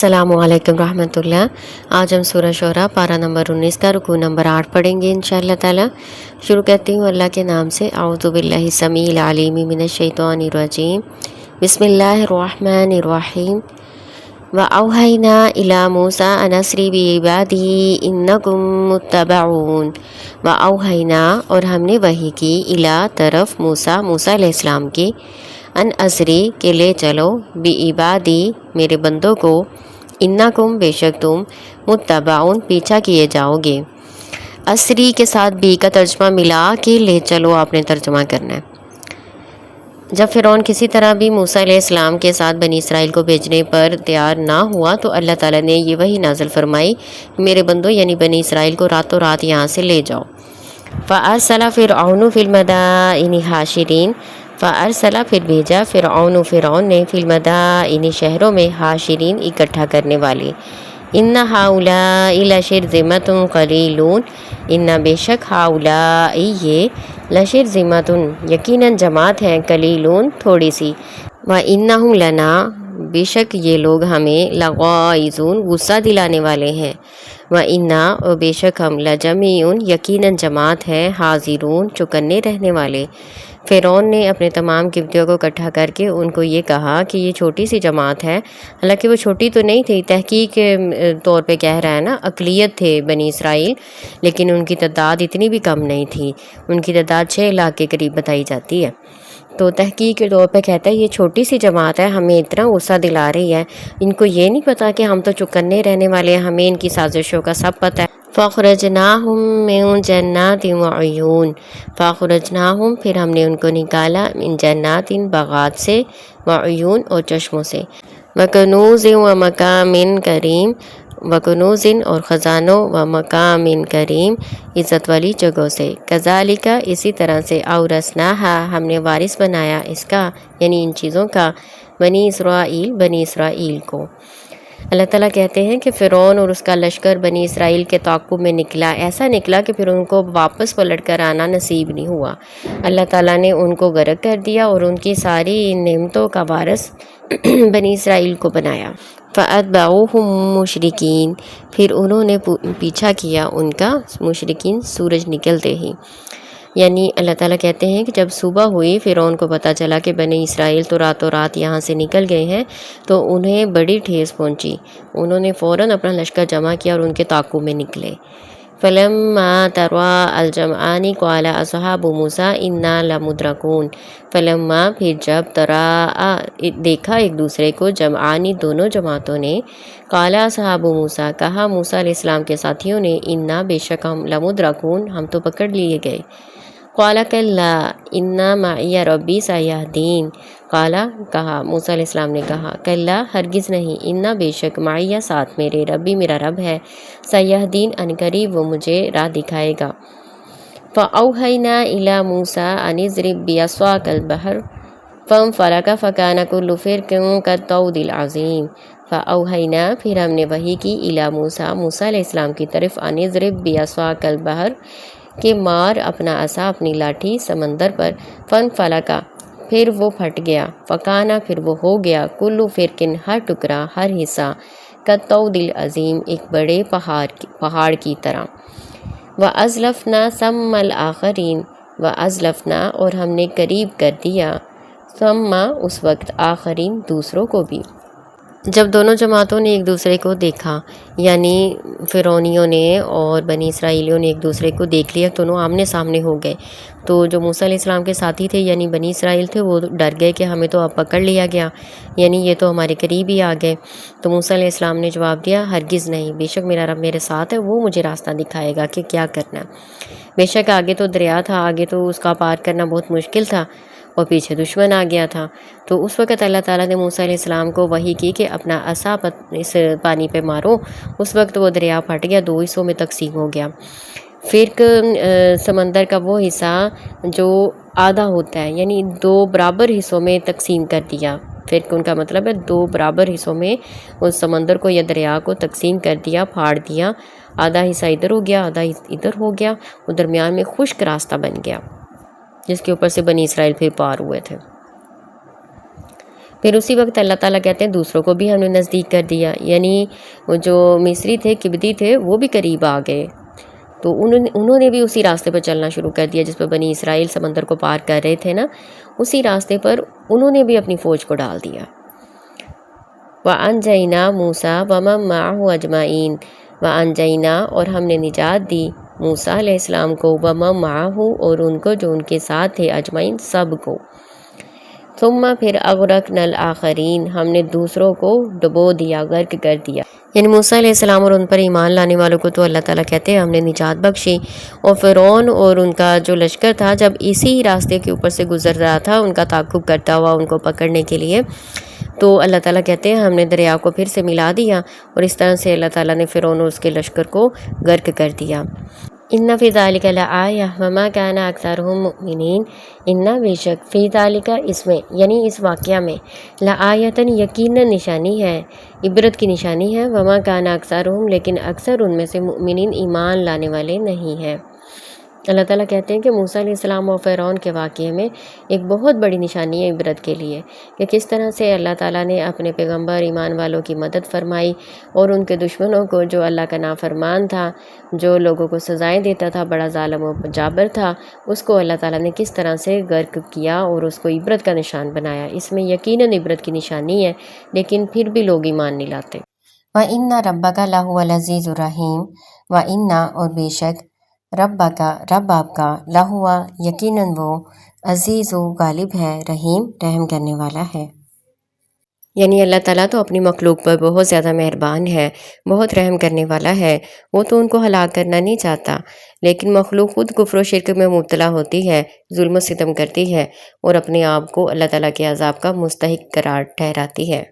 السلام علیکم رحمۃ اللہ۔ آج ہم سورہ شعراء پارہ نمبر 19 کا رکوع نمبر 8 پڑھیں گے انشاءاللہ تعالی۔ شروع کرتی ہوں اللہ کے نام سے۔ اعوذ باللہ السمیع العلیم من الشیطان الرجیم، بسم اللہ الرحمن الرحیم۔ وَأَوْحَيْنَا إِلَى مُوسَىٰ أَنْ أَسْرِ بِعِبَادِي إِنَّكُمْ مُتَّبَعُونَ۔ وَأَوْحَيْنَا اور ہم نے وحی کی، اِلیٰ طرف موسیٰ علیہ السلام کی، ان اسری کے لے چلو، بعبادی میرے بندوں کو، انکم بے شک تم، متبعون پیچھا کیے جاؤ گے۔ اسری کے ساتھ بی کا ترجمہ ملا کے لے چلو آپ نے ترجمہ کرنا ہے۔ جب فرعون کسی طرح بھی موسیٰ علیہ السلام کے ساتھ بنی اسرائیل کو بھیجنے پر تیار نہ ہوا تو اللہ تعالیٰ نے یہ وحی نازل فرمائی، میرے بندوں یعنی بنی اسرائیل کو راتوں رات یہاں سے لے جاؤ۔ فَأَرْسَلَ فِرْعَوْنُ فِي الْمَدَائِنِ حاشرین، فَأَرْسَلَ پھر بھیجا فرعون نے فی المدائن شہروں میں، حاشرین اکٹھا کرنے والے، ان ہؤلاء لشرذمۃ قلیلون، ان بے شک ہؤلاء یہ، لشرذمۃ یقیناً جماعت ہے، قلیلون تھوڑی سی، وانہم لنا بے شک یہ لوگ ہمیں، لغائظون غصہ دلانے والے ہیں، وانا اور بے شک ہم، لجمیع یقیناً جماعت ہے، حاضرون چوکنے رہنے والے۔ فرعون نے اپنے تمام قبطیوں کو اکٹھا کر کے ان کو یہ کہا کہ یہ چھوٹی سی جماعت ہے، حالانکہ وہ چھوٹی تو نہیں تھی، تحقیق کے طور پہ کہہ رہا ہے نا، اقلیت تھے بنی اسرائیل، لیکن ان کی تعداد اتنی بھی کم نہیں تھی، ان کی تعداد 6 لاکھ کے قریب بتائی جاتی ہے۔ تو تحقیق کے طور پہ کہتا ہے یہ چھوٹی سی جماعت ہے، ہمیں اتنا غصہ دلا رہی ہے، ان کو یہ نہیں پتا کہ ہم تو چوکنے رہنے والے ہیں، ہمیں ان کی سازشوں کا سب پتہ ہے۔ فَأَخْرَجْنَاهُمْ مِنْ جَنَّاتٍ وَعُيُونٍ، فَأَخْرَجْنَاهُمْ پھر ہم نے ان کو نکالا، من جنات باغات سے، وعیون اور چشموں سے، وکنوز ومقام کریم، وکنوز اور خزانوں، ومقام کریم عزت والی جگہوں سے، کذالک اسی طرح سے، اورثناہا ہم نے وارث بنایا اس کا یعنی ان چیزوں کا، بنی اسرائیل کو۔ اللہ تعالیٰ کہتے ہیں کہ فرعون اور اس کا لشکر بنی اسرائیل کے تعاقب میں نکلا، ایسا نکلا کہ پھر ان کو واپس پلٹ کر آنا نصیب نہیں ہوا۔ اللہ تعالیٰ نے ان کو غرق کر دیا اور ان کی ساری نعمتوں کا وارث بنی اسرائیل کو بنایا۔ فَأَتْبَعُوهُمْ مُشْرِقِينَ پھر انہوں نے پیچھا کیا ان کا، مشرقین سورج نکلتے ہی، یعنی اللہ تعالیٰ کہتے ہیں کہ جب صبح ہوئی فرعون کو پتہ چلا کہ بنی اسرائیل تو راتوں رات یہاں سے نکل گئے ہیں، تو انہیں بڑی ٹھیس پہنچی، انہوں نے فوراً اپنا لشکر جمع کیا اور ان کے تعاقب میں نکلے۔ فَلَمَّا تَرَاءَ الْجَمْعَانِ قَالَ أَصْحَابُ مُوسَىٰ إِنَّا لَمُدْرَكُونَ فَلَمَّا پھر جب تَرَاءَ دیکھا ایک دوسرے کو، جمعانی دونوں جماعتوں نے، قَالَ أَصْحَابُ مُوسَىٰ کہا موسیٰ علیہ السلام کے ساتھیوں نے، إِنَّا بے شک ہم، لَمُدْرَكُونَ ہم تو پکڑ لیے گئے۔ قَالَ كَلَّا إِنَّ مَعِيَ رَبِّي سَيَهْدِينِ قَالَ کہا موسیٰ علیہ السلام نے کہا، کلا ہرگز نہیں، إِنَّ بے شک، مَعِيَ ساتھ میرے، ربی میرا رب ہے، سَيَهْدِينِ عنقریب وہ مجھے راہ دکھائے گا۔ فَأَوْحَيْنَا إِلَى مُوسَىٰ أَنِ اضْرِب بِّعَصَاكَ الْبَحْرَ فَانفَلَقَ فَكَانَ كُلُّ فِرْقٍ كَالطَّوْدِ الْعَظِيمِ فَأَوْحَيْنَا پھر ہم نے وحی کی، إِلَى موسیٰ علیہ السلام کی طرف، أَنِ اضْرِب بِّعَصَاكَ الْبَحْرَ کہ مار اپنا عصا اپنی لاٹھی سمندر پر، فَانفَلَقَ پھر وہ پھٹ گیا، فَكَانَ پھر وہ ہو گیا، كُلُّ فِرْقٍ ہر ٹکڑا ہر حصہ، كالطَّوْدِ العظیم ایک بڑے پہاڑ کی طرح۔ وَأَزْلَفْنَا ثَمَّ الْآخَرِينَ وَأَزْلَفْنَا اور ہم نے قریب کر دیا، ثم اس وقت، آخرین دوسروں کو بھی۔ جب دونوں جماعتوں نے ایک دوسرے کو دیکھا، یعنی فرعونیوں نے اور بنی اسرائیلیوں نے ایک دوسرے کو دیکھ لیا، دونوں آمنے سامنے ہو گئے، تو جو موسیٰ علیہ السلام کے ساتھی تھے یعنی بنی اسرائیل تھے، وہ ڈر گئے کہ ہمیں تو اب پکڑ لیا گیا، یعنی یہ تو ہمارے قریب ہی آ گئے۔ تو موسیٰ علیہ السلام نے جواب دیا، ہرگز نہیں، بے شک میرا رب میرے ساتھ ہے، وہ مجھے راستہ دکھائے گا کہ کیا کرنا ہے۔ بے شک آگے تو دریا تھا، آگے تو اس کا پار کرنا بہت مشکل تھا، اور پیچھے دشمن آ گیا تھا۔ تو اس وقت اللہ تعالیٰ نے موسیٰ علیہ السلام کو وحی کی کہ اپنا عصا اس پانی پہ مارو، اس وقت وہ دریا پھٹ گیا، 2 حصوں میں تقسیم ہو گیا۔ پھر سمندر کا وہ حصہ جو آدھا ہوتا ہے، یعنی 2 برابر حصوں میں تقسیم کر دیا، پھر ان کا مطلب ہے 2 برابر حصوں میں اس سمندر کو یا دریا کو تقسیم کر دیا، پھاڑ دیا، آدھا حصہ ادھر ہو گیا، آدھا ادھر ہو گیا، اور درمیان میں خشک راستہ بن گیا، جس کے اوپر سے بنی اسرائیل پھر پار ہوئے تھے۔ پھر اسی وقت اللہ تعالیٰ کہتے ہیں دوسروں کو بھی ہم نے نزدیک کر دیا، یعنی وہ جو مصری تھے، کبتی تھے، وہ بھی قریب آ گئے، تو انہوں نے بھی اسی راستے پر چلنا شروع کر دیا جس پر بنی اسرائیل سمندر کو پار کر رہے تھے نا، اسی راستے پر انہوں نے بھی اپنی فوج کو ڈال دیا۔ وَأَنْجَيْنَا مُوسَىٰ وَمَن مَّعَهُ أَجْمَعِينَ، وَأَنْجَيْنَا اور ہم نے نجات دی موسیٰ علیہ السلام کو، وَمَن مَّعَهُ اور ان کو جو ان کے ساتھ تھے، اجمعین سب کو۔ ثم پھر اغرقنا الآخرین، ہم نے دوسروں کو ڈبو دیا، غرق کر دیا، یعنی موسیٰ علیہ السلام اور ان پر ایمان لانے والوں کو تو اللہ تعالیٰ کہتے ہیں ہم نے نجات بخشی، اور فرعون اور ان کا جو لشکر تھا جب اسی راستے کے اوپر سے گزر رہا تھا ان کا تعاقب کرتا ہوا ان کو پکڑنے کے لیے، تو اللہ تعالیٰ کہتے ہیں ہم نے دریا کو پھر سے ملا دیا، اور اس طرح سے اللہ تعالیٰ نے فرعون اور اس کے لشکر کو غرق کر دیا۔ ان فی ذالک لآیہ وما کان اکثرهم مؤمنین، ان بے شک فی ذالک اس میں یعنی اس واقعہ میں، لآیۃ یقیناً نشانی ہے، عبرت کی نشانی ہے، وما کان اکثرهم لیکن اکثر ان میں سے مؤمنین ایمان لانے والے نہیں ہیں۔ اللہ تعالیٰ کہتے ہیں کہ موسیٰ علیہ السلام اور فرعون کے واقعے میں ایک بہت بڑی نشانی ہے عبرت کے لیے، کہ کس طرح سے اللہ تعالیٰ نے اپنے پیغمبر ایمان والوں کی مدد فرمائی، اور ان کے دشمنوں کو جو اللہ کا نافرمان تھا، جو لوگوں کو سزائیں دیتا تھا، بڑا ظالم و جابر تھا، اس کو اللہ تعالیٰ نے کس طرح سے غرق کیا اور اس کو عبرت کا نشان بنایا۔ اس میں یقیناً عبرت کی نشانی ہے، لیکن پھر بھی لوگ ایمان نہیں لاتے۔ وَإِنَّ رَبَّكَ لَهُوَ الْعَزِيزُ الرَّحِيمُ، وَإِنَّ اور بے شک، رب آپ کا، لہوا یقیناً وہ، عزیز و غالب ہے، رحیم رحم کرنے والا ہے، یعنی اللہ تعالیٰ تو اپنی مخلوق پر بہت زیادہ مہربان ہے، بہت رحم کرنے والا ہے، وہ تو ان کو ہلاک کرنا نہیں چاہتا، لیکن مخلوق خود کفر و شرک میں مبتلا ہوتی ہے، ظلم و ستم کرتی ہے، اور اپنے آپ کو اللہ تعالیٰ کے عذاب کا مستحق قرار ٹھہراتی ہے۔